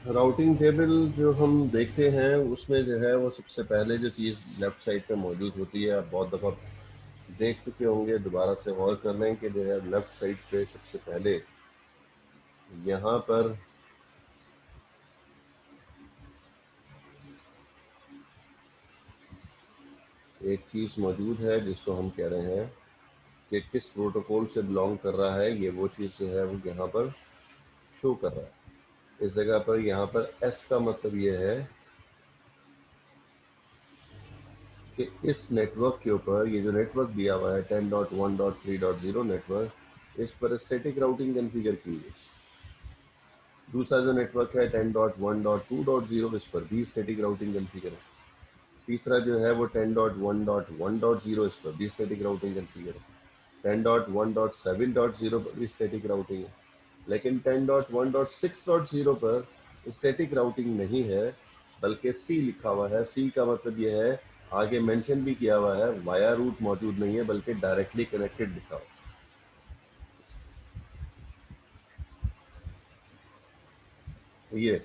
Routing table जो हम देखते हैं उसमें जो है वो सबसे पहले जो चीज़ लेफ्ट साइड पे मौजूद होती है, आप बहुत दफ़ा देख चुके होंगे, दोबारा से गौर कर लें कि जो है लेफ्ट साइड पे सबसे पहले यहाँ पर एक चीज़ मौजूद है जिसको हम कह रहे हैं कि किस प्रोटोकॉल से बिलोंग कर रहा है। ये वो चीज़ जो है वो यहाँ पर शो कर रहा है। इस जगह पर यहाँ पर एस का मतलब ये है कि इस नेटवर्क के ऊपर ये जो नेटवर्क दिया हुआ है 10.1.3.0 नेटवर्क, इस पर स्टैटिक राउटिंग कॉन्फ़िगर की है। दूसरा जो नेटवर्क है 10.1.2.0, इस पर भी स्टैटिक राउटिंग कॉन्फ़िगर है। तीसरा जो है वो 10.1.1.0, इस पर भी स्टैटिक राउटिंग कॉन्फ़िगर है। 10.1.7.0 पर भी स्टैटिक राउटिंग है। लेकिन 10.1.6.0 पर स्टैटिक राउटिंग नहीं है, बल्कि सी लिखा हुआ है। सी का मतलब ये है, आगे मेंशन भी किया हुआ है, वाया रूट मौजूद नहीं है बल्कि डायरेक्टली कनेक्टेड लिखा हुआ है। ये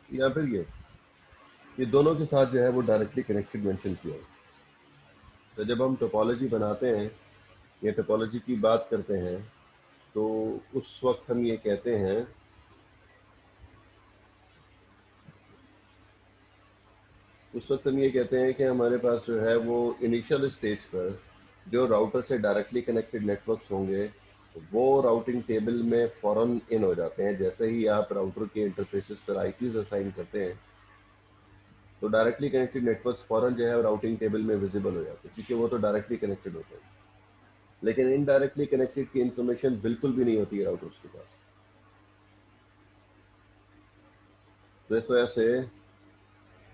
या फिर ये दोनों के साथ जो है वो डायरेक्टली कनेक्टेड मेंशन किया है। तो जब हम टोपोलॉजी बनाते हैं या टोपोलॉजी की बात करते हैं तो उस वक्त हम ये कहते हैं, उस वक्त हम ये कहते हैं कि हमारे पास जो है वो इनिशियल स्टेज पर जो राउटर से डायरेक्टली कनेक्टेड नेटवर्क्स होंगे वो राउटिंग टेबल में फ़ौरन इन हो जाते हैं। जैसे ही आप राउटर के इंटरफेसेस पर आईपीज असाइन करते हैं तो डायरेक्टली कनेक्टेड नेटवर्क्स फ़ौरन जो है राउटिंग टेबल में विजिबल हो जाते हैं, क्योंकि वो तो डायरेक्टली कनेक्टेड होते हैं। लेकिन इनडायरेक्टली कनेक्टेड की इंफॉर्मेशन बिल्कुल भी नहीं होती है राउटर्स के पास। तो इस वजह से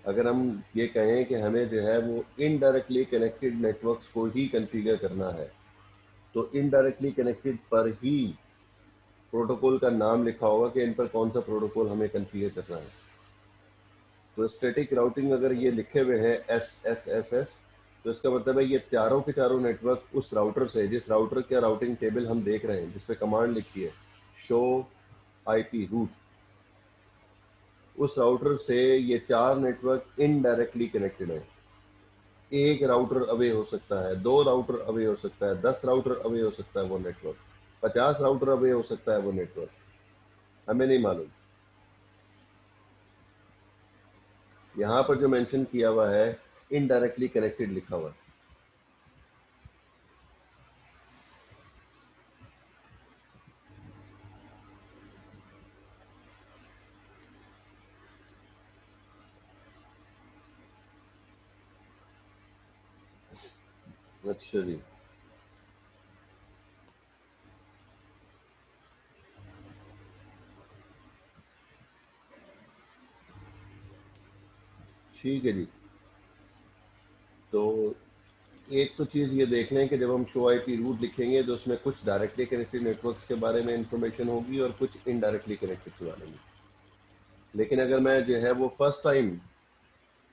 अगर हम ये कहें कि हमें जो है वो इनडायरेक्टली कनेक्टेड नेटवर्क्स को ही कॉन्फ़िगर करना है, तो इनडायरेक्टली कनेक्टेड पर ही प्रोटोकॉल का नाम लिखा होगा कि इन पर कौन सा प्रोटोकॉल हमें कॉन्फ़िगर करना है। तो स्टैटिक राउटिंग अगर ये लिखे हुए हैं एस एस एस एस, तो इसका मतलब है ये चारों के चारों नेटवर्क उस राउटर से, जिस राउटर का राउटिंग टेबल हम देख रहे हैं जिसपे कमांड लिखी है शो आईपी रूट, उस राउटर से ये चार नेटवर्क इनडायरेक्टली कनेक्टेड है। एक राउटर अवे हो सकता है, दो राउटर अवे हो सकता है, 10 राउटर अवे हो सकता है वो नेटवर्क, 50 राउटर अवे हो सकता है वो नेटवर्क, हमें नहीं मालूम। यहाँ पर जो मेंशन किया हुआ है इनडायरेक्टली कनेक्टेड लिखा हुआ है। अच्छा जी, ठीक है जी। तो एक तो चीज़ ये देख लें कि जब हम शो आईपी रूट लिखेंगे तो उसमें कुछ डायरेक्टली कनेक्टेड नेटवर्क्स के बारे में इंफॉर्मेशन होगी और कुछ इनडायरेक्टली कनेक्टेड के बारे में। लेकिन अगर मैं जो है वो फर्स्ट टाइम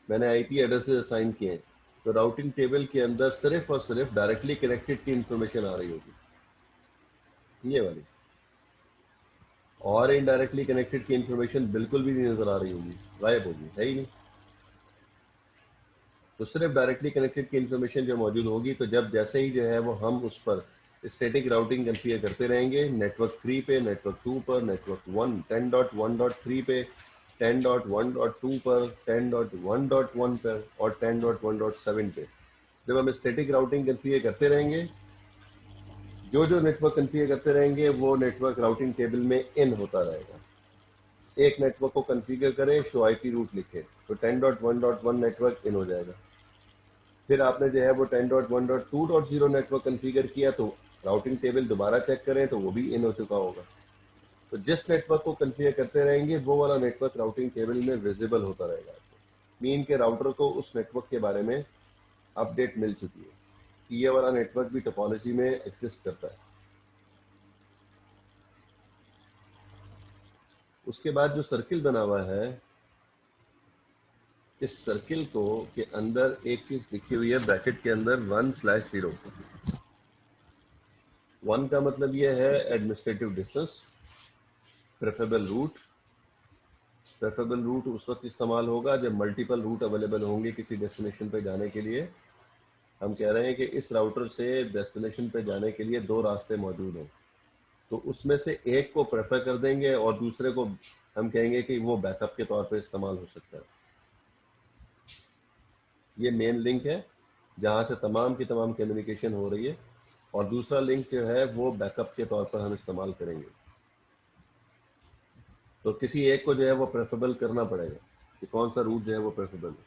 मैंने आईपी एड्रेसेस असाइन किए हैं तो राउटिंग टेबल के अंदर सिर्फ और सिर्फ डायरेक्टली कनेक्टेड की इंफॉर्मेशन आ रही होगी, ये वाली। और इनडायरेक्टली कनेक्टेड की इंफॉर्मेशन बिल्कुल भी नहीं नजर आ रही होगी, गायब होगी, है ही नहीं। तो सिर्फ डायरेक्टली कनेक्टेड की इंफॉर्मेशन जो मौजूद होगी, तो जब जैसे ही जो है वो हम उस पर स्टैटिक राउटिंग कॉन्फ़िगर करते रहेंगे, नेटवर्क 3 पे, नेटवर्क 2 पर, नेटवर्क 1 10.1.3 पे, 10.1.2 पर, 10.1.1 पर और 10.1.7 पे, जब हम स्टैटिक राउटिंग कॉन्फ़िगर करते रहेंगे, जो जो नेटवर्क कॉन्फ़िगर करते रहेंगे वो नेटवर्क राउटिंग टेबल में इन होता रहेगा। एक नेटवर्क को कॉन्फ़िगर करें, शो आईपी रूट लिखें, तो 10.1.1 नेटवर्क इन हो जाएगा। फिर आपने जो है वो 10.1.2.0 नेटवर्क कॉन्फ़िगर किया तो राउटिंग टेबल दोबारा चेक करें तो वो भी इन हो चुका होगा। तो जिस नेटवर्क को कॉन्फ़िगर करते रहेंगे वो वाला नेटवर्क राउटिंग टेबल में विजिबल होता रहेगा। मीन के राउटर को उस नेटवर्क के बारे में अपडेट मिल चुकी है। ये वाला नेटवर्क भी टोपोलॉजी में एग्जिस्ट करता है। उसके बाद जो सर्किल बना हुआ है, इस सर्किल को के अंदर एक चीज लिखी हुई है ब्रैकेट के अंदर 1/0। 1 का मतलब ये है administrative distance, preferable route, preferable route उस वक्त इस्तेमाल होगा जब मल्टीपल रूट अवेलेबल होंगे किसी डेस्टिनेशन पे जाने के लिए। हम कह रहे हैं कि इस राउटर से डेस्टिनेशन पे जाने के लिए दो रास्ते मौजूद हैं, तो उसमें से एक को प्रेफर कर देंगे और दूसरे को हम कहेंगे कि वो बैकअप के तौर पे इस्तेमाल हो सकता है। ये मेन लिंक है जहाँ से तमाम की तमाम कम्युनिकेशन हो रही है, और दूसरा लिंक जो है वो बैकअप के तौर पर हम इस्तेमाल करेंगे। तो किसी एक को जो है वो प्रेफरेबल करना पड़ेगा कि कौन सा रूट जो है वो प्रेफरेबल है।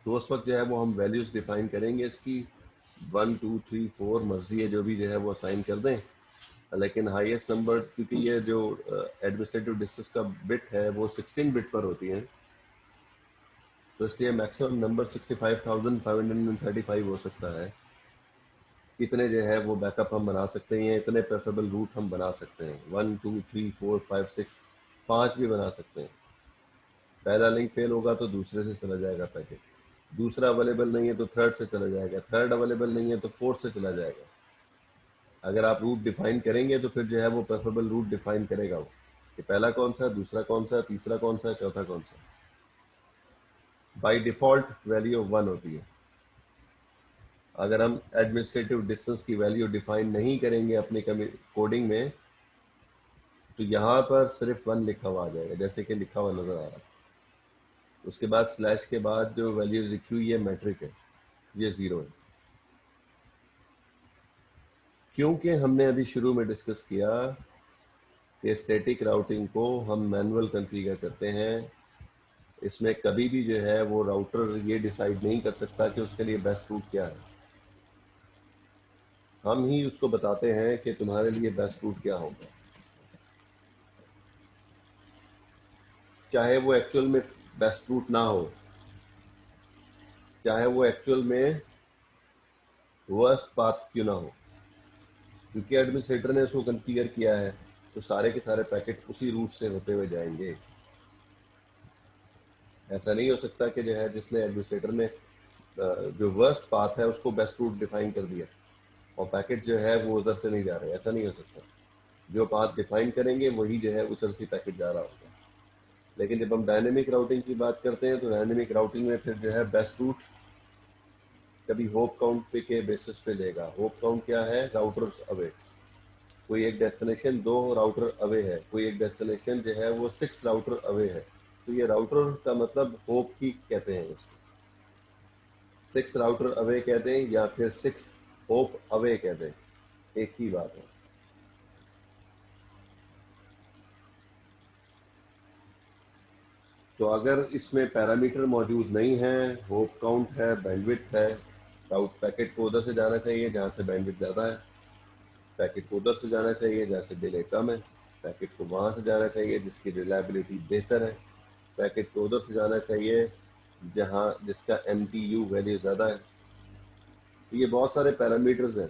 तो उस वक्त जो है वो हम वैल्यूज डिफाइन करेंगे इसकी 1 2 3 4 मर्जी है जो भी जो है वो असाइन कर दें, लेकिन हाईएस्ट नंबर क्योंकि ये जो एडमिनिस्ट्रेटिव डिस्टेंस का बिट है वो 16 बिट पर होती है, तो इसलिए मैक्सिमम नंबर 65,535 हो सकता है। इतने जो है वो बैकअप हम बना सकते हैं, इतने प्रेफरेबल रूट हम बना सकते हैं, 1 2 3 4 5 6 5 भी बना सकते हैं। पहला लिंक फेल होगा तो दूसरे से चला जाएगा पैकेट, दूसरा अवेलेबल नहीं है तो थर्ड से चला जाएगा, थर्ड अवेलेबल नहीं है तो फोर्थ से चला जाएगा। अगर आप रूट डिफाइन करेंगे तो फिर जो है वो प्रेफरेबल रूट डिफाइन करेगा वो कि पहला कौन सा, दूसरा कौन सा, तीसरा कौन सा, चौथा कौन सा। बाय डिफॉल्ट वैल्यू 1 होती है। अगर हम एडमिनिस्ट्रेटिव डिस्टेंस की वैल्यू डिफाइन नहीं करेंगे अपने कोडिंग में तो यहाँ पर सिर्फ 1 लिखा हुआ आ जाएगा, जैसे कि लिखा हुआ नजर आ रहा है। उसके बाद स्लैश के बाद जो वैल्यू लिखी हुई है मैट्रिक है, ये 0 है। क्योंकि हमने अभी शुरू में डिस्कस किया कि स्टैटिक राउटिंग को हम मैनुअल कॉन्फ़िगर करते हैं, इसमें कभी भी जो है वो राउटर ये डिसाइड नहीं कर सकता कि उसके लिए बेस्ट रूट क्या है। हम ही उसको बताते हैं कि तुम्हारे लिए बेस्ट रूट क्या होगा, चाहे वो एक्चुअल में बेस्ट रूट ना हो, चाहे वो एक्चुअल में वर्स्ट पाथ क्यों ना हो, क्योंकि एडमिनिस्ट्रेटर ने उसको कॉन्फ़िगर किया है तो सारे के सारे पैकेट उसी रूट से होते हुए जाएंगे। ऐसा नहीं हो सकता कि जो है जिसने एडमिनिस्ट्रेटर ने जो वर्स्ट पाथ है उसको बेस्ट रूट डिफाइन कर दिया और पैकेट जो है वो उधर से नहीं जा रहे, ऐसा नहीं हो सकता। जो पाथ डिफाइन करेंगे वही जो है उधर से पैकेट जा रहा होगा। लेकिन जब हम डायनेमिक राउटिंग की बात करते हैं तो डायनेमिक राउटिंग में फिर जो है बेस्ट रूट कभी होप काउंट पे के बेसिस पे देगा। होप काउंट क्या है, राउटर्स अवे। कोई एक डेस्टिनेशन 2 राउटर अवे है, कोई एक डेस्टिनेशन जो है वो 6 राउटर अवे है, तो ये राउटर का मतलब होप की कहते हैं उसको, 6 राउटर अवे कहते हैं या फिर 6 होप अवे कहते हैं, एक ही बात है। तो अगर इसमें पैरामीटर मौजूद नहीं है, होप काउंट है, बैंडविड्थ है, राउट पैकेट को उधर से जाना चाहिए जहाँ से बैंडविड्थ ज़्यादा है, पैकेट को उधर से जाना चाहिए जहाँ से डिले कम है, पैकेट को वहाँ से जाना चाहिए जिसकी रिलायबिलिटी बेहतर है, पैकेट को उधर से जाना चाहिए जहाँ जिसका MTU वैल्यू ज़्यादा है। तो ये बहुत सारे पैरामीटर्स हैं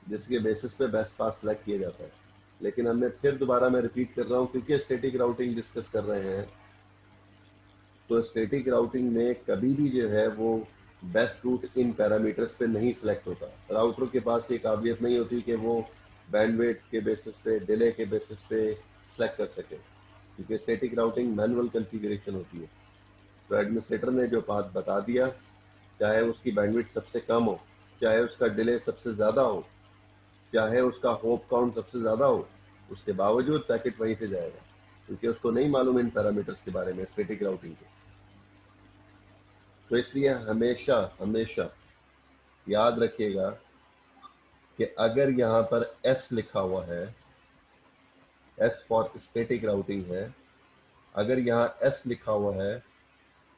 जिसके बेसिस पे बेस्ट पाथ सेलेक्ट किया जाता है। लेकिन हमने फिर दोबारा मैं रिपीट कर रहा हूँ क्योंकि स्टैटिक राउटिंग डिस्कस कर रहे हैं, तो स्टैटिक राउटिंग में कभी भी जो है वो बेस्ट रूट इन पैरामीटर्स पे नहीं सिलेक्ट होता। राउटर के पास ये काबिलियत नहीं होती कि वो बैंडविड्थ के बेसिस पे, डिले के बेसिस पे सिलेक्ट कर सके, क्योंकि स्टैटिक राउटिंग मैनुअल कॉन्फ़िगरेशन होती है। तो एडमिनिस्ट्रेटर ने जो पाथ बता दिया, चाहे उसकी बैंडविड्थ सबसे कम हो, चाहे उसका डिले सबसे ज़्यादा हो, चाहे उसका होप काउंट सबसे ज़्यादा हो, उसके बावजूद पैकेट वहीं से जाएगा, क्योंकि उसको नहीं मालूम इन पैरामीटर्स के बारे में स्टैटिक राउटिंग के। तो इसलिए हमेशा हमेशा याद रखिएगा कि अगर यहाँ पर S लिखा हुआ है, S फॉर स्टैटिक राउटिंग है, अगर यहाँ S लिखा हुआ है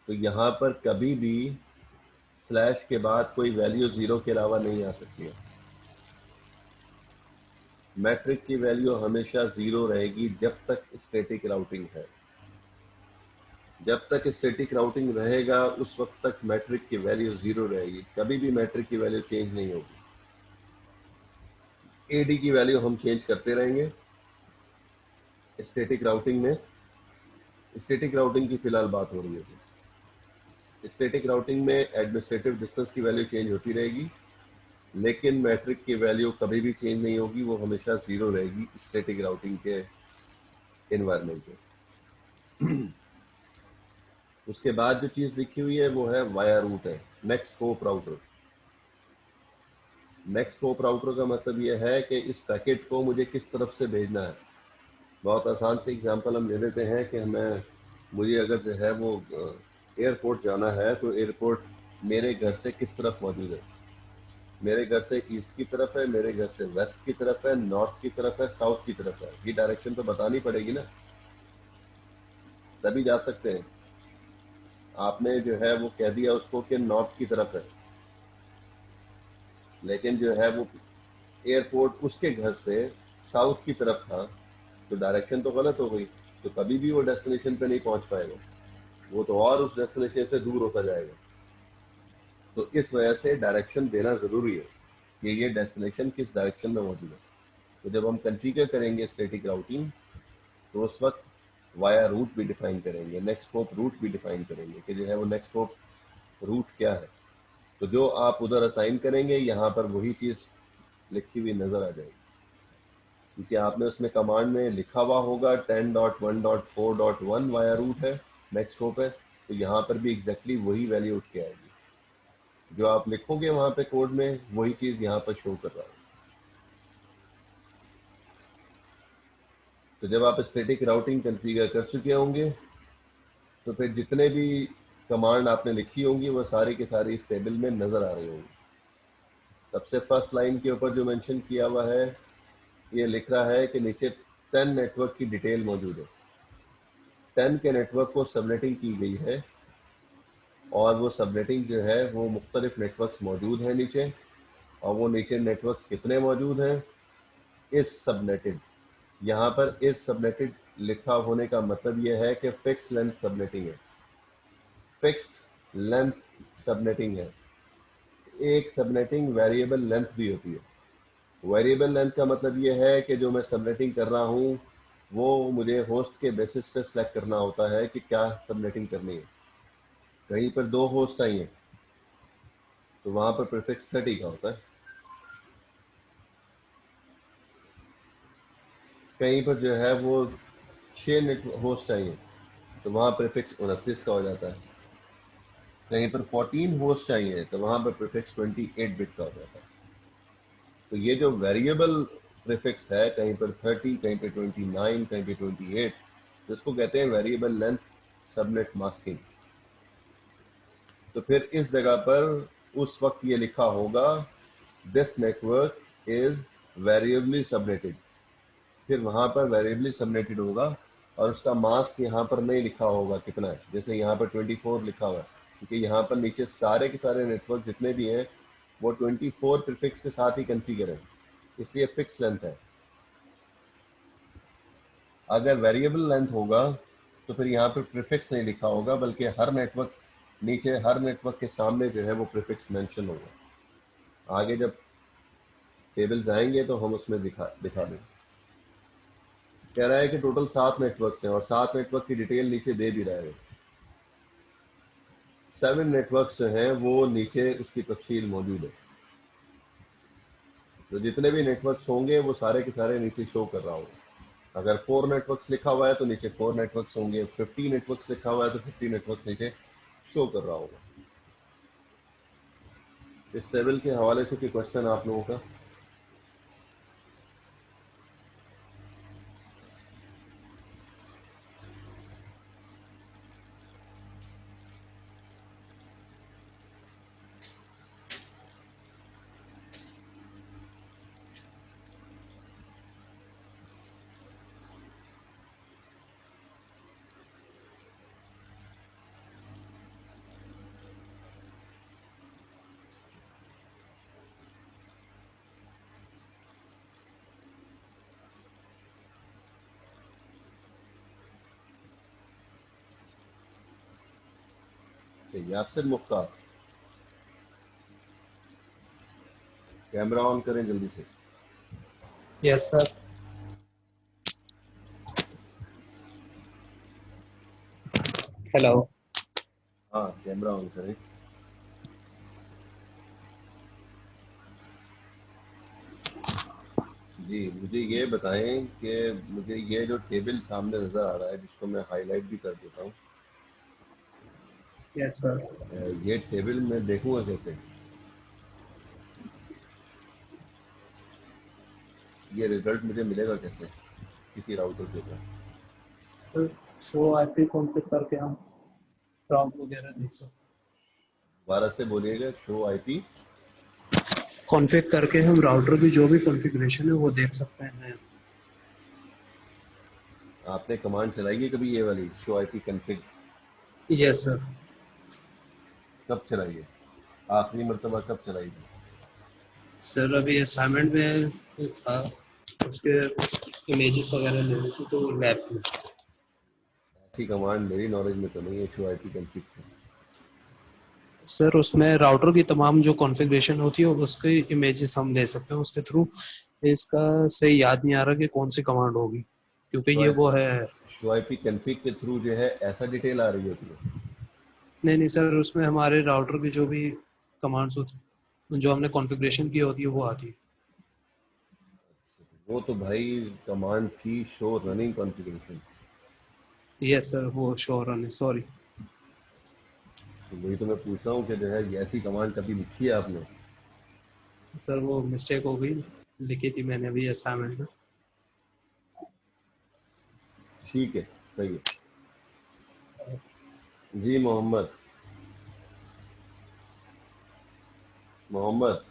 तो यहाँ पर कभी भी स्लैश के बाद कोई वैल्यू 0 के अलावा नहीं आ सकती है। मैट्रिक की वैल्यू हमेशा 0 रहेगी जब तक स्टैटिक राउटिंग है। जब तक स्टैटिक राउटिंग रहेगा उस वक्त तक मैट्रिक की वैल्यू 0 रहेगी, कभी भी मैट्रिक की वैल्यू चेंज नहीं होगी। AD की वैल्यू हम चेंज करते रहेंगे स्टैटिक राउटिंग में। स्टैटिक राउटिंग की फिलहाल बात हो रही है। स्टैटिक राउटिंग में एडमिनिस्ट्रेटिव डिस्टेंस की वैल्यू चेंज होती रहेगी, लेकिन मैट्रिक की वैल्यू कभी भी चेंज नहीं होगी, वो हमेशा 0 रहेगी स्टैटिक राउटिंग के एनवायरनमेंट में। उसके बाद जो चीज लिखी हुई है वो है वाया रूट है, next hop router. Next hop router का मतलब ये है कि इस पैकेट को मुझे किस तरफ से भेजना है। बहुत आसान से एग्जांपल हम ले लेते हैं कि मुझे अगर जो है वो एयरपोर्ट जाना है, तो एयरपोर्ट मेरे घर से किस तरफ मौजूद है। मेरे घर से ईस्ट की तरफ है, मेरे घर से वेस्ट की तरफ है, नॉर्थ की तरफ है, साउथ की तरफ है। ये डायरेक्शन तो बतानी पड़ेगी ना, तभी जा सकते हैं। आपने जो है वो कह दिया उसको कि नॉर्थ की तरफ है, लेकिन जो है वो एयरपोर्ट उसके घर से साउथ की तरफ था, तो डायरेक्शन तो गलत हो गई। तो कभी भी वो डेस्टिनेशन पे नहीं पहुंच पाएगा, वो तो और उस डेस्टिनेशन से दूर होता जाएगा। तो इस वजह से डायरेक्शन देना जरूरी है कि ये डेस्टिनेशन किस डायरेक्शन में मौजूद है। तो जब हम कॉन्फ़िगर करेंगे स्टैटिक राउटिंग, तो उस वक्त वाया रूट भी डिफाइन करेंगे, नेक्स्ट होप रूट भी डिफाइन करेंगे कि जो है वो नेक्स्ट होप रूट क्या है। तो जो आप उधर असाइन करेंगे, यहाँ पर वही चीज़ लिखी हुई नजर आ जाएगी, क्योंकि आपने उसमें कमांड में लिखा हुआ होगा 10.1.4.1 वाया रूट है, नेक्स्ट होप है। तो यहाँ पर भी एग्जैक्टली वही वैल्यू उठ के आएगी, जो आप लिखोगे वहाँ पे कोड में, वही चीज़ यहाँ पर शो कर रहा है। तो जब आप स्टैटिक राउटिंग कॉन्फ़िगर कर चुके होंगे, तो फिर जितने भी कमांड आपने लिखी होंगी वो सारी की सारी इस टेबल में नजर आ रही होंगी। सबसे फर्स्ट लाइन के ऊपर जो मेंशन किया हुआ है, ये लिख रहा है कि नीचे 10 नेटवर्क की डिटेल मौजूद है। 10 के नेटवर्क को सबनेटिंग की गई है, और वो सबनेटिंग जो है वो मुख्तलिफ नेटवर्क्स मौजूद हैं नीचे। और वो नीचे नेटवर्क्स कितने मौजूद हैं, इस सबनेटेड। यहाँ पर इस सबनेटेड लिखा होने का मतलब ये है कि फिक्स लेंथ सबनेटिंग है, फिक्स्ड लेंथ सबनेटिंग है। एक सबनेटिंग वेरिएबल लेंथ भी होती है। वेरिएबल लेंथ का मतलब ये है कि जो मैं सबनेटिंग कर रहा हूँ, वो मुझे होस्ट के बेसिस पे सिलेक्ट करना होता है कि क्या सबनेटिंग करनी है। कहीं पर 2 होस्ट चाहिए, तो वहां पर प्रीफिक्स 30 का होता है। कहीं पर जो है वो 6 नेट होस्ट चाहिए, तो वहाँ प्रीफिक्स 29 का हो जाता है। कहीं पर 14 होस्ट चाहिए, तो वहाँ पर प्रीफिक्स 28 बिट का हो जाता है। तो ये जो वेरिएबल प्रीफिक्स है, कहीं पर 30, कहीं पर 29, कहीं पर 28, तो इसको कहते हैं वेरिएबल लेंथ सबनेट मास्किंग। तो फिर इस जगह पर उस वक्त ये लिखा होगा दिस नेटवर्क इज वेरिएबली सबनेटेड। फिर वहां पर वेरिएबली सबनेटेड होगा, और उसका मास्क यहाँ पर नहीं लिखा होगा कितना है, जैसे यहाँ पर 24 लिखा हुआ है, क्योंकि यहाँ पर नीचे सारे के सारे नेटवर्क जितने भी हैं वो 24 प्रीफिक्स के साथ ही कॉन्फ़िगर है, इसलिए फिक्स लेंथ है। अगर वेरिएबल लेंथ होगा तो फिर यहाँ पर प्रीफिक्स नहीं लिखा होगा, बल्कि हर नेटवर्क नीचे, हर नेटवर्क के सामने जो है वो प्रीफिक्स मेंशन होगा। आगे जब टेबल्स आएंगे तो हम उसमें दिखा देंगे। कह रहा है कि टोटल 7 नेटवर्क्स हैं, और 7 नेटवर्क की डिटेल नीचे दे भी रहा है। 7 नेटवर्क्स जो हैं वो नीचे उसकी तफसील मौजूद है। तो जितने भी नेटवर्क्स होंगे वो सारे के सारे नीचे शो कर रहा होगा। अगर 4 नेटवर्क्स लिखा हुआ है तो नीचे 4 नेटवर्क्स होंगे, 50 नेटवर्क्स लिखा हुआ है तो 50 नेटवर्क्स नीचे शो कर रहा होगा। इस टेबल के हवाले से कोई क्वेश्चन आप लोगों का? यासिर मुख्तार, कैमरा ऑन करें जल्दी से। Yes sir. हेलो। हाँ, कैमरा ऑन करें। जी मुझे ये बताएं कि मुझे ये जो टेबल सामने नज़र आ रहा है जिसको मैं हाईलाइट भी कर देता हूँ, यस सर। ये टेबल मैं देखूंगा कैसे? ये रिजल्ट मुझे मिलेगा कैसे किसी राउटर के ऊपर? सर शो आईपी कॉन्फ़िगर करके हम राउट वगैरह देख सकते दोबारा से बोलिएगा। Show IP. हैं। कॉन्फ़िगर करके हम राउटर की जो भी कॉन्फ़िगरेशन है वो देख सकते हैं। आपने कमांड चलाई है कभी ये वाली show IP config? Yes sir. कब चलाई है? आखिरी मरतबा कब चलाई थी? सर अभी असाइनमेंट में था, उसके इमेजेस वगैरह लेने थे तो लैब में। ऐसी कमांड मेरी नॉलेज में तो नहीं है शो आईपी कॉन्फ़िग की। सर उसमें राउटर की तमाम जो कॉन्फ़िगरेशन होती है उसके इमेजेस हम ले सकते हैं उसके थ्रू। इसका सही याद नहीं आ रहा कि कौन सी कमांड होगी, क्योंकि शो ये वो आईपी है। शो आईपी कॉन्फ़िग के थ्रू जो है ऐसा डिटेल आ रही होती है? नहीं नहीं सर, उसमें हमारे राउटर की जो भी कमांड्स होती जो हमने कॉन्फ़िगरेशन की होती है वो आती है। वो तो भाई कमांड थी show running configuration. Yes sir, वो श्योर है, सॉरी। तो वही तो मैं पूछ रहा हूँ कि जो है ये ऐसी कमांड कभी लिखी है आपने? सर वो मिस्टेक हो गई, लिखी थी मैंने अभी असाइनमेंट में। ठीक है, सही है। जी मोहम्मद। मोहम्मद।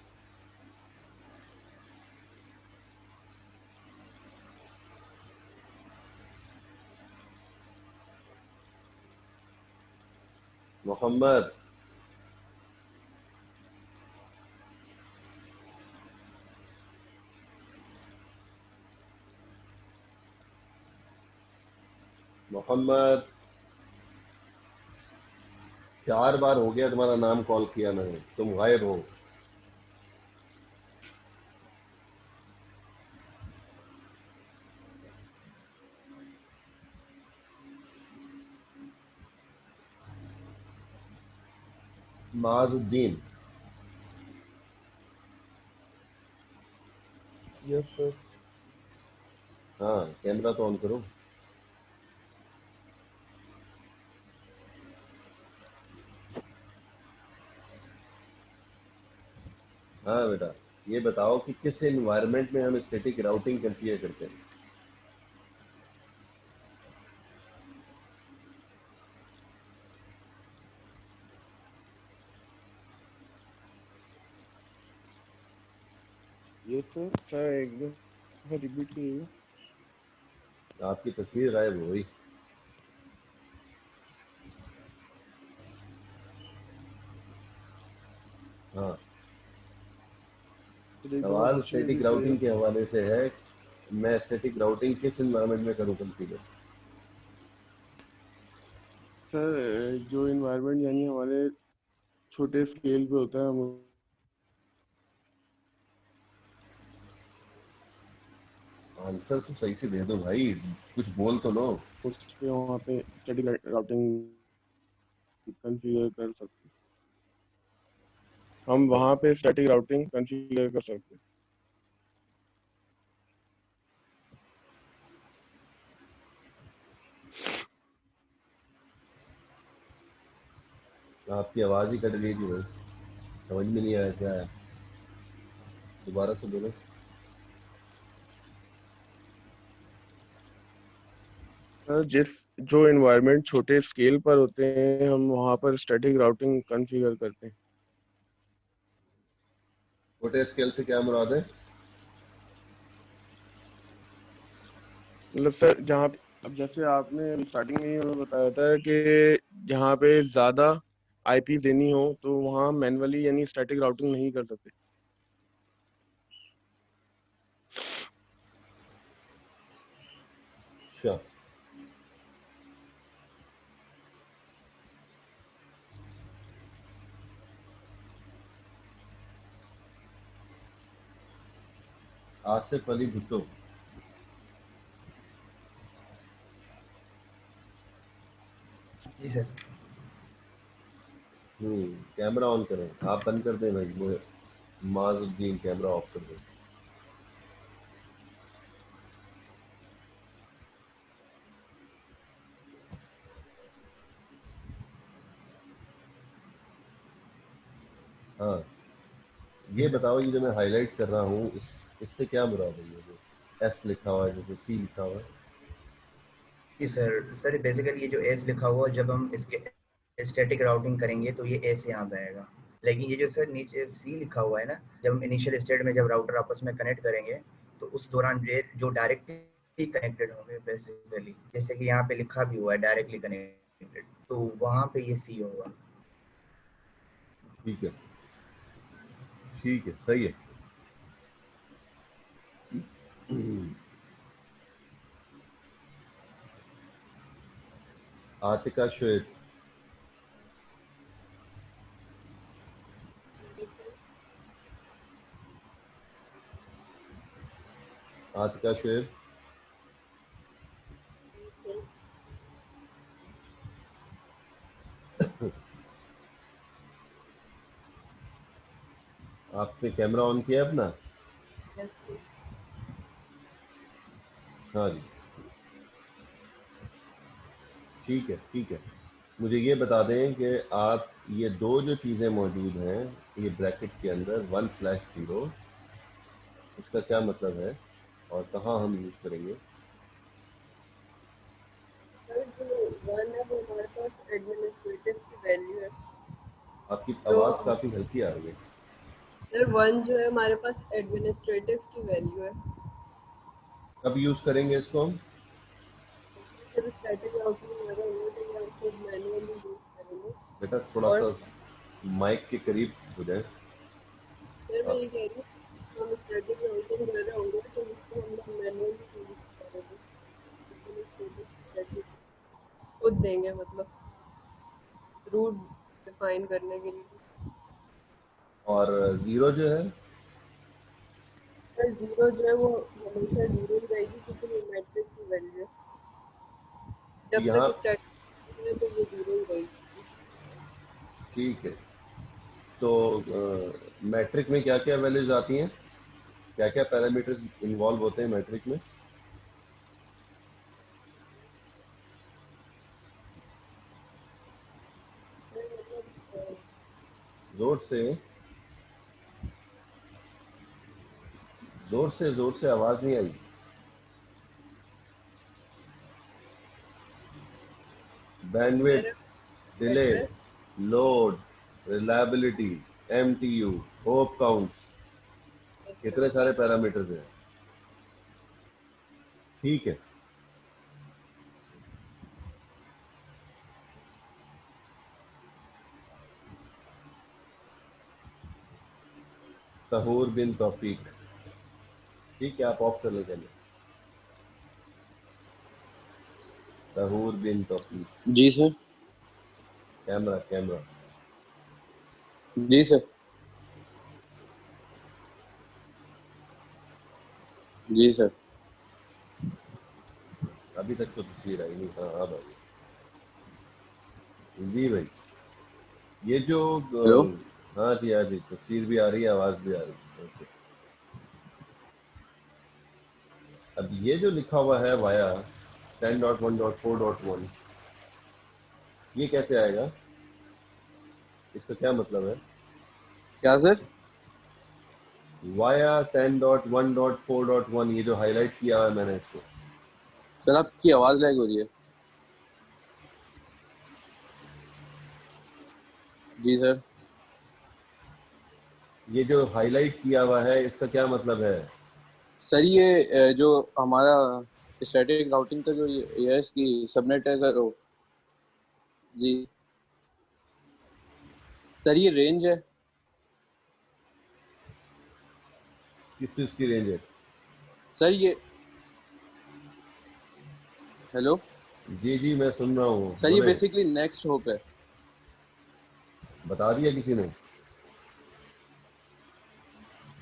मोहम्मद। मोहम्मद। 4 बार हो गया तुम्हारा नाम कॉल किया मैंने, तुम गायब हो। माजुद्दीन। Yes sir. हाँ कैमरा तो ऑन करो। हाँ बेटा, ये बताओ कि किस एनवायरनमेंट में हम स्टैटिक राउटिंग कॉन्फ़िगर करते हैं? Yes sir. सर एक बार रिपीट कीजिएगा। आपकी तस्वीर गायब हो गई। हाँ, सर एक बार सवाल क्वेश्चन स्टैटिक रिपीट राउटिंग कीजिएगा। के हवाले से है। मैं स्टैटिक राउटिंग किस एनवायरनमेंट में करूँ कॉन्फ़िगर? सर जो इन्वायरमेंट यानी हमारे छोटे स्केल पे होता है, हम आंसर तो सही से दे दो भाई, कुछ बोल तो लो। उस पे वहाँ पे स्टैटिक राउटिंग कॉन्फ़िगर कर सकते हैं। हम वहाँ पे स्टैटिक राउटिंग कॉन्फ़िगर कर सकते हैं। आपकी आवाज़ ही कट गई थी भाई, समझ में नहीं आया क्या है, दोबारा से बोलो। सर जिस जो इन्वायरमेंट छोटे स्केल पर होते हैं, हम वहाँ पर स्टैटिक राउटिंग कॉन्फ़िगर करते हैं। छोटे स्केल से क्या मुराद है? मतलब सर जहाँ अब जैसे आपने स्टार्टिंग में ही हमें बताया था कि जहाँ पे ज़्यादा आईपी देनी हो तो वहाँ मैन्युअली यानी स्टैटिक राउटिंग नहीं कर सकते। अच्छा, आसिफ अली भुट्टो। जी सर। कैमरा ऑन करें, आप बंद कर दें भाई वो। माजुद्दीन कैमरा ऑफ कर दें। हाँ, ये बताओ, ये जो मैं हाईलाइट कर रहा हूँ इससे क्या मुराद है? ये जो एस लिखा हुआ है, जो सी लिखा हुआ है? जी सर बेसिकली ये जो एस लिखा हुआ, जब हम इसके स्टैटिक राउटिंग करेंगे तो ये एस यहाँ पे आएगा। लेकिन ये जो सर नीचे सी लिखा हुआ है ना, जब हम इनिशियल स्टेट में जब राउटर आपस में कनेक्ट करेंगे तो उस दौरान ये जो डायरेक्टली कनेक्टेड होंगे बेसिकली, जैसे कि यहाँ पे लिखा भी हुआ है डायरेक्टली कनेक्टेड, तो वहाँ पे ये सी होगा। ठीक है, ठीक है, सही है। आतिका श्वेत, आतिका श्वेत, आपने कैमरा ऑन किया है अपना? हाँ जी, ठीक है, ठीक है। मुझे ये बता दें कि आप ये दो जो चीज़ें मौजूद हैं ये ब्रैकेट के अंदर 1/0, इसका क्या मतलब है और कहाँ हम यूज़ करेंगे? आपकी आवाज़ काफ़ी हल्की आ रही है। सर 1 जो है हमारे पास एडमिनिस्ट्रेटिव की वैल्यू है। कब यूज़ करेंगे इसको हम? जब स्टैटिक राउटिंग वगैरह होगी तो ये आपको मैनुअली यूज करेंगे। बेटा थोड़ा सा माइक के करीब हो जाए। सर मैं ये कह रही हूँ, हम स्टैटिक राउटिंग वगैरह होंगे तो इसको हम लोग मैनुअली यूज करेंगे। एडमिनिस्ट्रेटिव खुद देंगे, मतलब रूट डिफाइन करने के लिए। और ज़ीरो जो है? सर 0 जो है वो हमेशा 0 ही रहेगी क्योंकि ये मैट्रिक्स की वैल्यू है। जब यहाँ तक स्टैटिक है तो ये 0 ही रहेगी। ठीक है, तो मैट्रिक में क्या क्या वैल्यूज आती हैं, क्या क्या पैरामीटर्स इन्वॉल्व होते हैं मैट्रिक में? जोर से, जोर से आवाज नहीं आई। Bandwidth, delay, load, reliability, MTU, hop counts, कितने सारे पैरामीटर्स हैं। ठीक है, तहूर बिन तौफीक, ठीक है, आप ऑफ कर लेंगे। तहूर बिन तौफीक, जी सर। Camera camera. जी सर। जी सर। अभी तक तो तस्वीर आई नहीं। हाँ अब आई। जी भाई, ये जो हेलो। हाँ जी, हाँ जी, तस्वीर भी आ रही है, आवाज भी आ रही है। ओके, अब ये जो लिखा हुआ है वाया 10.1.4.1, ये कैसे आएगा? इसका क्या मतलब है? क्या सर? वाया 10.1.4.1, ये जो हाईलाइट किया है मैंने इसको। सर आपकी आवाज लैग हो रही है। जी सर। ये जो हाईलाइट किया हुआ है इसका क्या मतलब है? सर ये जो हमारा स्टैटिक राउटिंग का जो ये इसकी सबनेट है सर, जी सर ये रेंज है। किस चीज की रेंज है? सर ये, हेलो जी जी, मैं सुन रहा हूँ, सर, ये बोले। बेसिकली नेक्स्ट होप है। बता दिया किसी ने?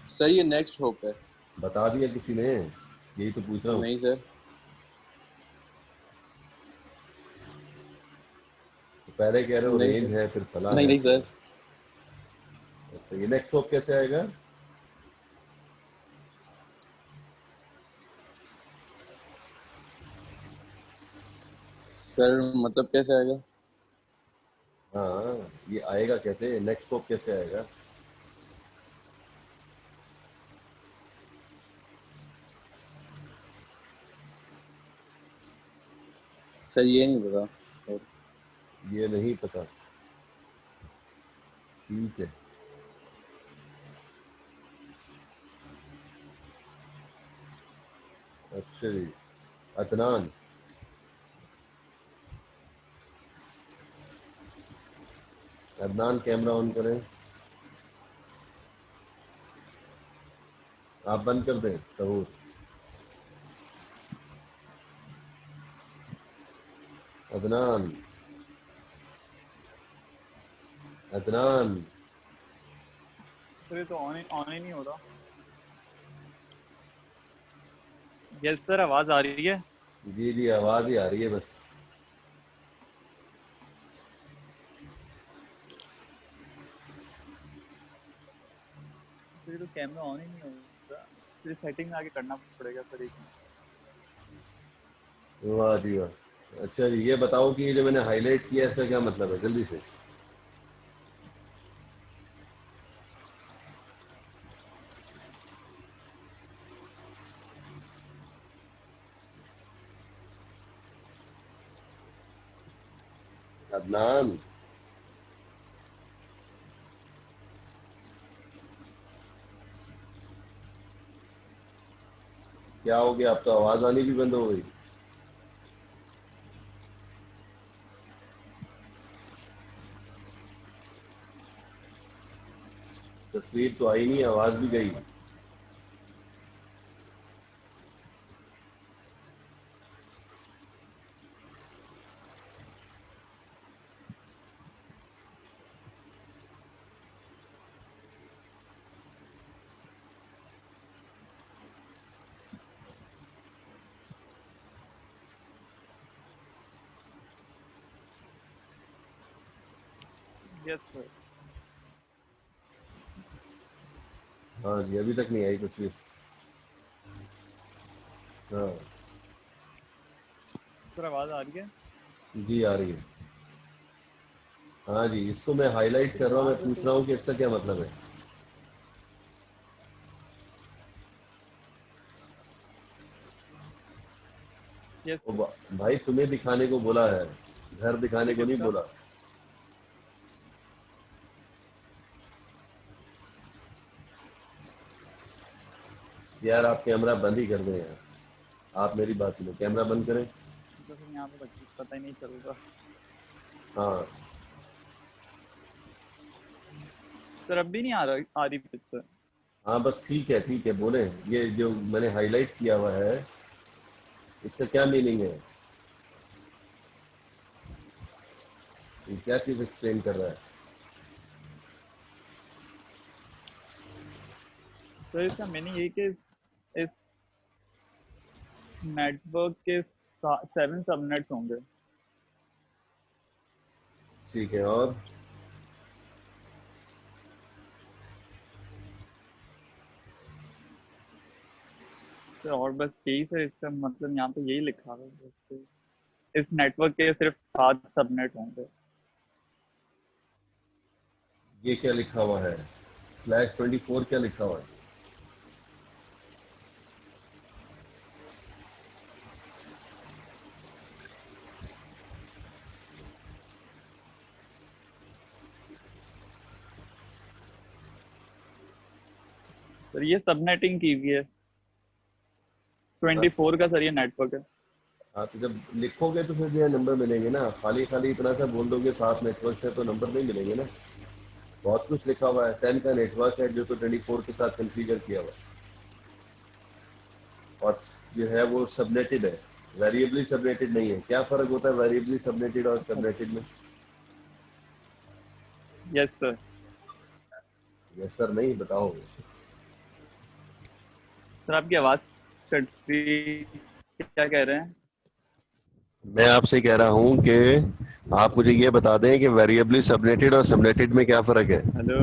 सर ये नेक्स्ट होप है। बता दिया किसी ने? यही तो पूछ रहा हूँ। नहीं सर। तो पहले कह रहे हो नहीं रेंज सर। है, फिर फला नहीं है, नहीं फिर सर। तो ये नेक्स्ट होप कैसे आएगा? सर मतलब कैसे आएगा? हाँ, ये आएगा कैसे? नेक्स्ट होप कैसे आएगा? सर ये नहीं पता सर। ये नहीं पता, ठीक है। अच्छा जी, अदनान, अदनान कैमरा ऑन करें। आप बंद कर दें सहूर। अदनान, अदनान, सर ये तो ऑन ही नहीं हो रहा। यस सर, आवाज आ रही है? जी जी आवाज ही आ रही है बस। सर ये तो कैमरा ऑन ही नहीं हो रहा, फिर सेटिंग में आके करना पड़ेगा सर। एक वाह जी वाह। अच्छा जी, ये बताओ कि ये जो मैंने हाईलाइट किया इसका क्या मतलब है, जल्दी से। अदनान, क्या हो गया, अब तो आवाज आनी भी बंद हो गई। तस्वीर तो आई नहीं, आवाज भी गई। Yes sir. हाँ जी, अभी तक नहीं आई तस्वीर। हाँ सर आवाज आ रही है? जी आ रही है। हाँ जी, इसको मैं हाईलाइट कर रहा हूँ, मैं पूछ रहा हूँ कि इसका क्या मतलब है। यस ओ भाई तुम्हें दिखाने को बोला है, घर दिखाने को नहीं किसका? बोला। यार आप कैमरा बंद ही कर दें यार, आप मेरी बात सुनो, कैमरा बंद करें। तो सर यहाँ पे पता ही नहीं चल रहा। हाँ सर अब भी नहीं आ रही पिक्चर। हाँ बस ठीक है बोले। ये जो मैंने हाईलाइट किया हुआ है इसका क्या मीनिंग है, ये क्या चीज एक्सप्लेन कर रहा है। सर इसका मीनिंग यही कि इस नेटवर्क के 7 सबनेट्स होंगे। ठीक है, और सर और बस यही सर, इसका मतलब यहाँ पे यही लिखा हुआ है कि इस नेटवर्क के सिर्फ 7 सबनेट होंगे। ये क्या लिखा हुआ है, /24 क्या लिखा हुआ है। सर ये सबनेटिंग की हुई है 24 का सर, ये नेटवर्क है। हाँ तो जब लिखोगे तो फिर जो है नंबर मिलेंगे ना, खाली खाली इतना सा बोल दोगे 7 नेटवर्क है तो नंबर नहीं मिलेंगे ना। बहुत कुछ लिखा हुआ है, 10 का नेटवर्क है जो तो 24 के साथ कॉन्फ़िगर किया हुआ है, और जो है वो सबनेटेड है, वेरिएबली सबनेटेड नहीं है। क्या फर्क होता है वेरिएबली सबनेटेड और सबनेटेड में। Yes sir. यस सर नहीं, बताओ। सर आपकी आवाज कट रही, क्या कह रहे हैं? मैं आपसे कह रहा हूँ कि आप मुझे ये बता दें कि वेरिएबली सबनेटेड और सबनेटेड में क्या फर्क है। हेलो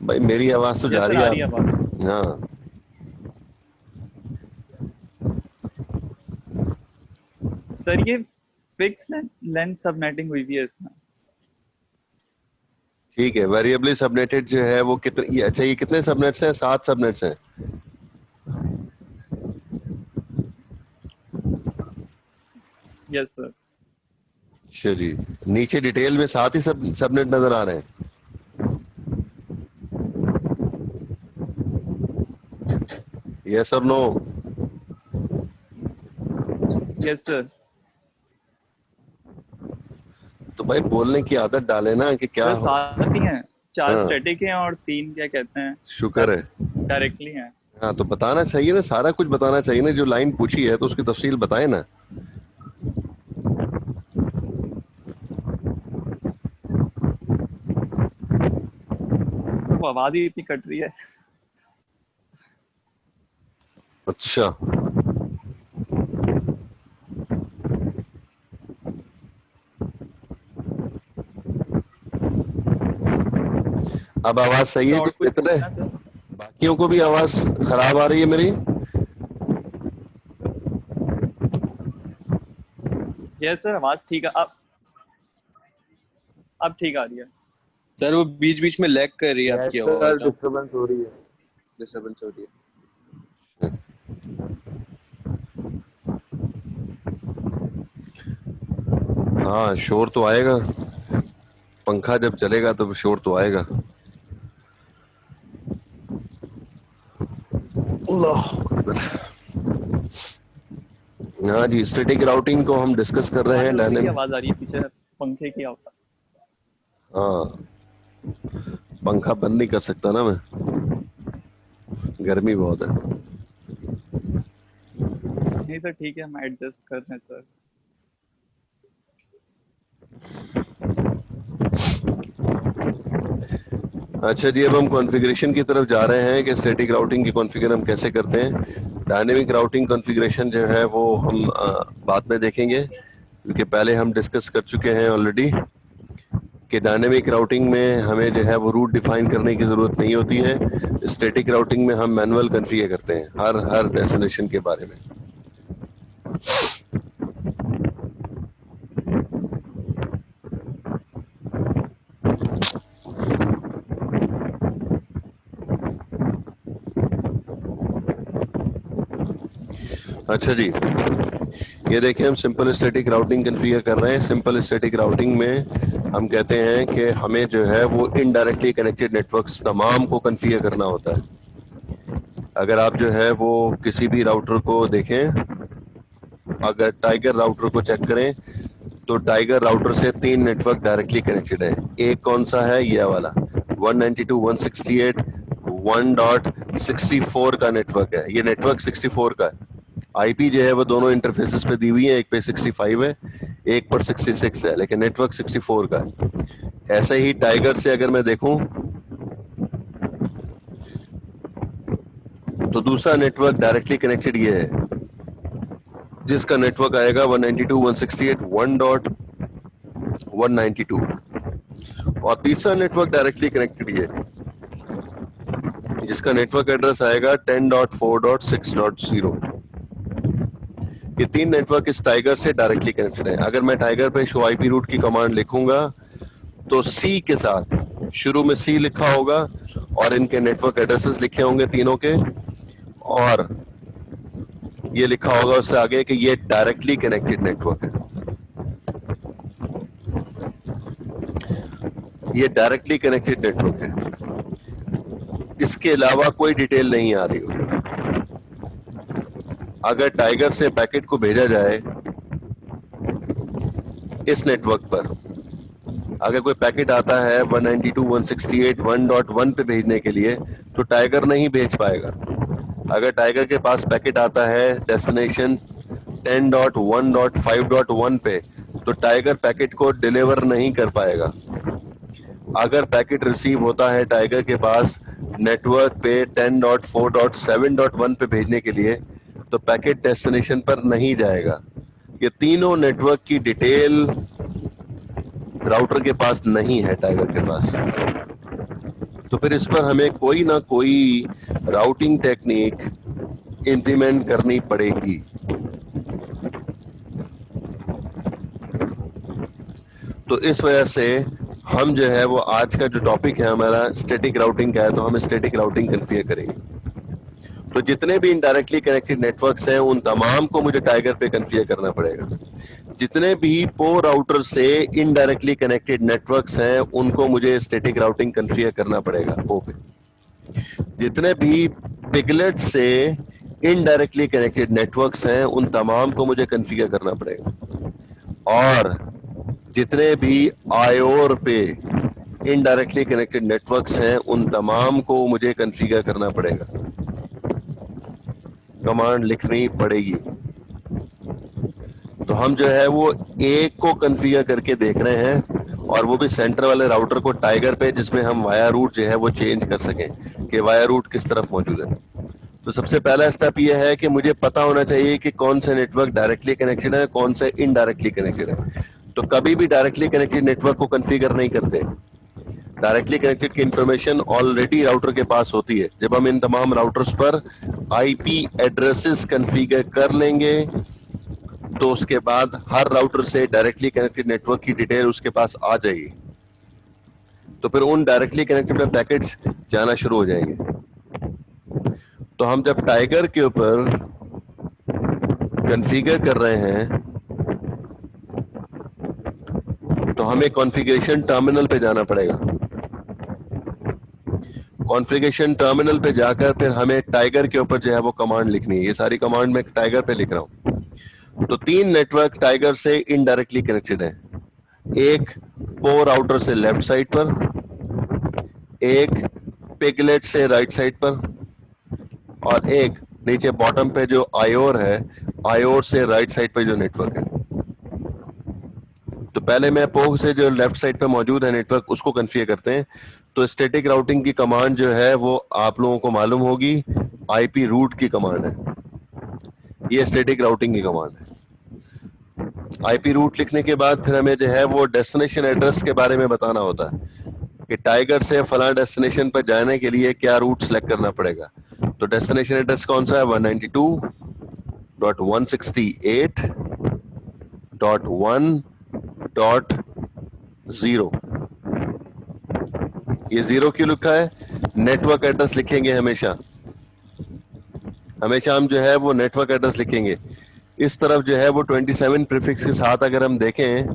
भाई मेरी आवाज तो यस जा सर, रही आ है रही है आप। आवाज। हाँ सर ये फिक्स लेंथ सबनेटिंग हुई हुई है इसमें। ठीक है, वेरिएबली सबनेटेड जो है वो कितने, अच्छा ये कितने सबनेट्स हैं, 7 सबनेट्स हैं। Yes sir. अच्छा जी, नीचे डिटेल में साथ ही सब सबनेट नजर आ रहे हैं? यस और नो? Yes sir. तो भाई बोलने की आदत डाले ना कि क्या सर हो। साथ ही हैं, 4 हाँ। स्टैटिक हैं और 3 क्या कहते हैं शुक्र है। डायरेक्टली हैं। हाँ तो बताना चाहिए ना, सारा कुछ बताना चाहिए ना, जो लाइन पूछी है तो उसकी तफसील बताए ना। सर वो आवाज ही इतनी कट रही है। अच्छा, अब आवाज सही है और जी? कुछ बेहतर है? पूछना सर? बाकियों को भी आवाज खराब आ रही है मेरी? यस सर, आवाज ठीक है। अब ठीक आ रही है। सर वो बीच बीच में लैग कर रही है आपकी आवाज। डिस्टरबेंस हो रही है। डिस्टर्बेंस हो रही है। हाँ शोर तो आएगा, पंखा जब चलेगा तो शोर तो आएगा। अल्लाह अकबर। हाँ जी, स्टैटिक राउटिंग को हम डिस्कस कर रहे हैं। हमारे उससे की डायनेमिक, आवाज आ रही है पीछे, पंखे की आवाज। हाँ पंखा बंद नहीं कर सकता ना मैं, गर्मी बहुत है। नहीं सर ठीक है, हम एडजस्ट कर रहे हैं सर। अच्छा जी, अब हम कॉन्फ़िगरेशन की तरफ जा रहे हैं कि स्टैटिक राउटिंग की कॉन्फ़िगर हम कैसे करते हैं। डायनेमिक राउटिंग कॉन्फ़िगरेशन जो है वो हम बाद में देखेंगे, क्योंकि पहले हम डिस्कस कर चुके हैं ऑलरेडी कि डायनेमिक राउटिंग में हमें जो है वो रूट डिफाइन करने की ज़रूरत नहीं होती है। स्टैटिक राउटिंग में हम मैनुअल कॉन्फ़िगर करते हैं हर डेस्टिनेशन के बारे में। अच्छा जी, ये देखिए हम सिंपल स्टैटिक राउटिंग कॉन्फ़िगर कर रहे हैं। सिंपल स्टैटिक राउटिंग में हम कहते हैं कि हमें जो है वो इनडायरेक्टली कनेक्टेड नेटवर्क्स तमाम को कॉन्फ़िगर करना होता है। अगर आप जो है वो किसी भी राउटर को देखें, अगर टाइगर राउटर को चेक करें तो टाइगर राउटर से 3 नेटवर्क डायरेक्टली कनेक्टेड है। एक कौन सा है? ये वाला 192.168 1.64 का नेटवर्क है। ये नेटवर्क 64 का है। आईपी जो है वो दोनों इंटरफेसेस पे दी हुई है, एक पे 65 है, एक पर 66 है, लेकिन नेटवर्क 64 का है। ऐसे ही टाइगर से अगर मैं देखूं तो दूसरा नेटवर्क डायरेक्टली कनेक्टेड ये है, जिसका नेटवर्क आएगा 192.168 1.192, और तीसरा नेटवर्क डायरेक्टली कनेक्टेड ये, जिसका नेटवर्क एड्रेस आएगा 10.4.6.0। ये 3 नेटवर्क इस टाइगर से डायरेक्टली कनेक्टेड है। अगर मैं टाइगर पे शो आईपी रूट की कमांड लिखूंगा तो सी के साथ, शुरू में सी लिखा होगा और इनके नेटवर्क एड्रेसेस लिखे होंगे तीनों के, और ये लिखा होगा उससे आगे कि ये डायरेक्टली कनेक्टेड नेटवर्क है। ये डायरेक्टली कनेक्टेड नेटवर्क है, इसके अलावा कोई डिटेल नहीं आ रही होगी। अगर टाइगर से पैकेट को भेजा जाए इस नेटवर्क पर, अगर कोई पैकेट आता है 192.168 1.1 पे भेजने के लिए, तो टाइगर नहीं भेज पाएगा। अगर टाइगर के पास पैकेट आता है डेस्टिनेशन 10.1.5.1 पे, तो टाइगर पैकेट को डिलीवर नहीं कर पाएगा। अगर पैकेट रिसीव होता है टाइगर के पास नेटवर्क पे 10.4.7.1 पे भेजने के लिए, तो पैकेट डेस्टिनेशन पर नहीं जाएगा। ये तीनों नेटवर्क की डिटेल राउटर के पास नहीं है, टाइगर के पास। तो फिर इस पर हमें कोई ना कोई राउटिंग टेक्निक इंप्लीमेंट करनी पड़ेगी। तो इस वजह से हम जो है वो आज का जो टॉपिक है हमारा स्टैटिक राउटिंग का है, तो हम स्टैटिक राउटिंग कॉन्फ़िगर करेंगे। तो जितने भी इनडायरेक्टली कनेक्टेड नेटवर्क्स हैं उन तमाम को मुझे टाइगर पे कॉन्फ़िगर करना पड़ेगा। जितने भी पो राउटर से इनडायरेक्टली कनेक्टेड नेटवर्क्स हैं उनको मुझे स्टैटिक राउटिंग कॉन्फ़िगर करना पड़ेगा पो पे। जितने भी पिगलेट से इनडायरेक्टली कनेक्टेड नेटवर्क्स हैं उन तमाम को मुझे कॉन्फ़िगर करना पड़ेगा। और जितने भी आयोर पे इनडायरेक्टली कनेक्टेड नेटवर्क्स हैं उन तमाम को मुझे कॉन्फ़िगर करना पड़ेगा, कमांड लिखनी पड़ेगी। तो हम जो है वो एक को कॉन्फ़िगर करके देख रहे हैं और वो भी सेंटर वाले राउटर को टाइगर पे, जिसमें हम वाया रूट जो है वो चेंज कर सकें कि वाया रूट किस तरफ मौजूद है। तो सबसे पहला स्टेप ये है कि मुझे पता होना चाहिए कि कौन से नेटवर्क डायरेक्टली कनेक्टेड है, कौन से इनडायरेक्टली कनेक्टेड है। तो कभी भी डायरेक्टली कनेक्टेड नेटवर्क को कॉन्फ़िगर नहीं करते। डायरेक्टली कनेक्टेड की इंफॉर्मेशन ऑलरेडी राउटर के पास होती है। जब हम इन तमाम राउटर्स पर आईपी एड्रेसेस कॉन्फ़िगर कर लेंगे तो उसके बाद हर राउटर से डायरेक्टली कनेक्टेड नेटवर्क की डिटेल उसके पास आ जाएगी। तो फिर उन डायरेक्टली कनेक्टेड पैकेट्स जाना शुरू हो जाएंगे। तो हम जब टाइगर के ऊपर कॉन्फ़िगर कर रहे हैं तो हमें कॉन्फ़िगरेशन टर्मिनल पे जाना पड़ेगा। कॉन्फ़िगरेशन टर्मिनल पे जाकर फिर हमें टाइगर के ऊपर जो है वो कमांड लिखनी है। ये सारी कमांड मैं टाइगर पे लिख रहा हूं। तो 3 नेटवर्क टाइगर से इनडायरेक्टली कनेक्टेड है। एक पो राउटर से लेफ्ट साइड पर, एक पिगलेट से राइट साइड पर, और एक नीचे बॉटम पे जो आयोर है, आयोर से राइट साइड पे जो नेटवर्क है। तो पहले मैं पो से जो लेफ्ट साइड पे मौजूद है नेटवर्क उसको कॉन्फ़िगर करते हैं। तो स्टैटिक राउटिंग की कमांड जो है वो आप लोगों को मालूम होगी, आईपी रूट की कमांड है। ये स्टैटिक राउटिंग की कमांड है। आईपी रूट लिखने के बाद फिर हमें जो है वो डेस्टिनेशन एड्रेस के बारे में बताना होता है कि टाइगर से फला डेस्टिनेशन पर जाने के लिए क्या रूट सेलेक्ट करना पड़ेगा। तो डेस्टिनेशन एड्रेस कौन सा है? 192.168.1.0। ये 0 क्यों लिखा है? नेटवर्क एड्रेस लिखेंगे हमेशा हम जो है वो नेटवर्क एड्रेस लिखेंगे। इस तरफ जो है वो 27 प्रीफिक्स के साथ अगर हम देखें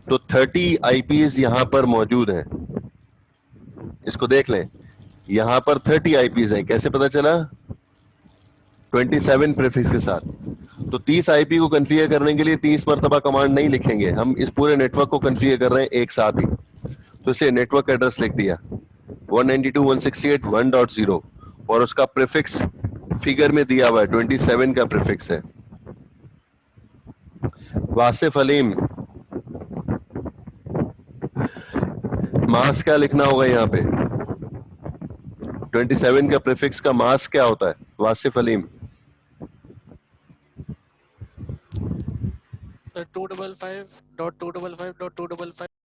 तो 30 आईपीज यहां पर मौजूद हैं। इसको देख लें, यहां पर 30 आईपीज हैं। कैसे पता चला? 27 प्रीफिक्स के साथ। तो 30 आईपी को कॉन्फ़िगर करने के लिए 30 मरतबा कमांड नहीं लिखेंगे, हम इस पूरे नेटवर्क को कॉन्फ़िगर कर रहे हैं एक साथ ही। तो इसलिए नेटवर्क एड्रेस लिख दिया 192.168.1.0 और उसका प्रीफिक्स फिगर में दिया हुआ है, 27 का प्रीफिक्स है। वासिफ अलीम, मास क्या लिखना होगा यहाँ पे? 27 का प्रीफिक्स का मास क्या होता है? वासिफ अलीम। सर 255.255.255